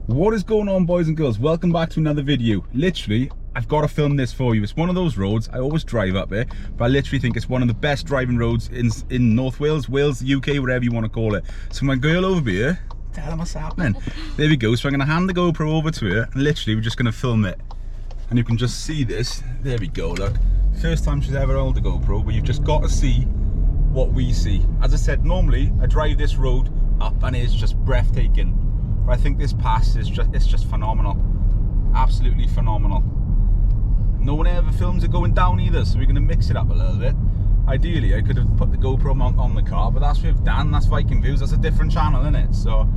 What is going on, boys and girls? Welcome back to another video. Literally, I've got to film this for you. It's one of those roads, I always drive up here, but I literally think it's one of the best driving roads in North Wales, Wales, UK, whatever you want to call it. So my girl over here, tell her what's happening. There we go. So I'm going to hand the GoPro over to her, and literally we're just going to film it. And you can just see this. There we go, look. First time she's ever held a GoPro, but you've just got to see what we see. As I said, normally I drive this road up and it's just breathtaking. But I think this pass is just phenomenal. Absolutely phenomenal. No one ever films it going down either, so we're going to mix it up a little bit. Ideally, I could have put the GoPro mount on the car, but that's with Dan, that's Viking Views, that's a different channel, isn't it? So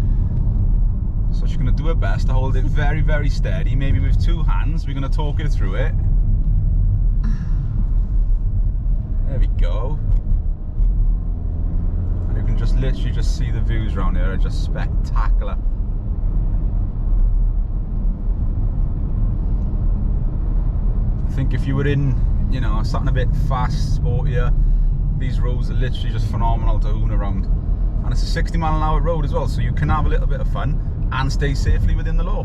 she's going to do her best to hold it very, very steady, maybe with two hands. We're going to talk her through it. There we go. And you can just literally just see the views around here are just spectacular. I think if you were in, you know, something a bit fast, sportier, these roads are literally just phenomenal to hoon around. And it's a 60-mile-an-hour road as well, so you can have a little bit of fun and stay safely within the law.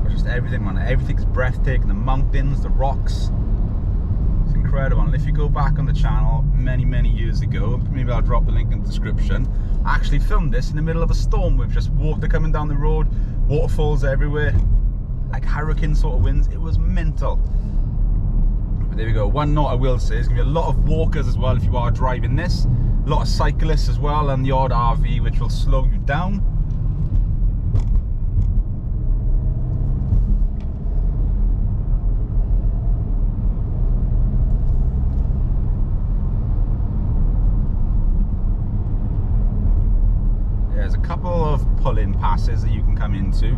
It's just everything, man. Everything's breathtaking. The mountains, the rocks. It's incredible. And if you go back on the channel many years ago, maybe I'll drop the link in the description, I actually filmed this in the middle of a storm with just water coming down the road, waterfalls everywhere, like hurricane sort of winds. It was mental. But there we go. One note I will say, there's going to be a lot of walkers as well if you are driving this. A lot of cyclists as well, and the odd RV which will slow you down. There's a couple of pull-in passes that you can come into.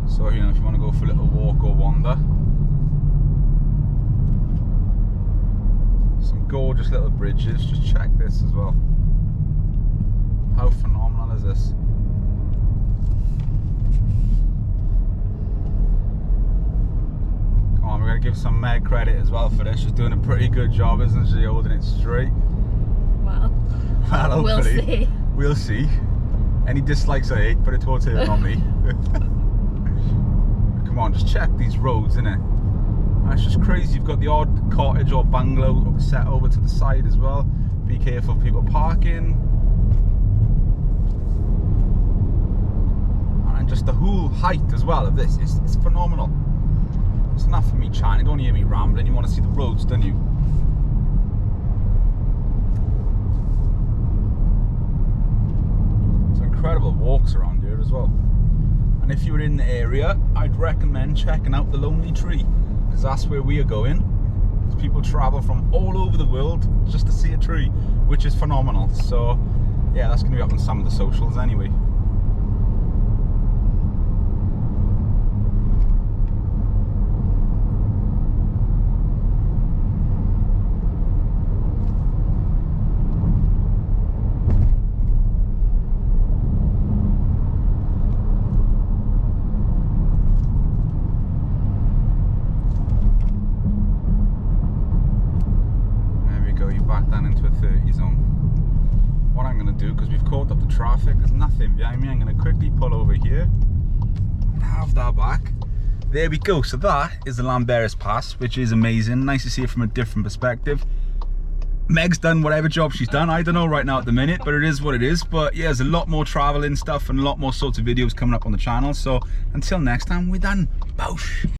So, you know, if you want to go for a little walk or wander. Some gorgeous little bridges. Just check this as well. How phenomenal is this? Come on, we're going to give some Meg credit as well for this. She's doing a pretty good job, isn't she, holding it straight? Well, we'll see. We'll see. Any dislikes I hate, put it towards her, not me. Come on, just check these roads, innit? It's just crazy. You've got the odd cottage or bungalow set over to the side as well. Be careful of people parking. And just the whole height as well of this, it's phenomenal. It's enough for me chatting. You don't hear me rambling. You want to see the roads, don't you? Incredible walks around here as well. And if you're in the area, I'd recommend checking out the Lonely Tree, because that's where we are going. Because people travel from all over the world just to see a tree, which is phenomenal. So yeah, that's going to be up on some of the socials anyway. Back down into a 30 zone. What I'm going to do, because we've caught up the traffic, there's nothing behind me, I'm going to quickly pull over here and have that back. There we go. So that is the Llanberis Pass, which is amazing. Nice to see it from a different perspective. Meg's done whatever job she's done. I don't know right now at the minute, but it is what it is. But yeah, there's a lot more traveling stuff and a lot more sorts of videos coming up on the channel. So until next time, we're done. Boosh.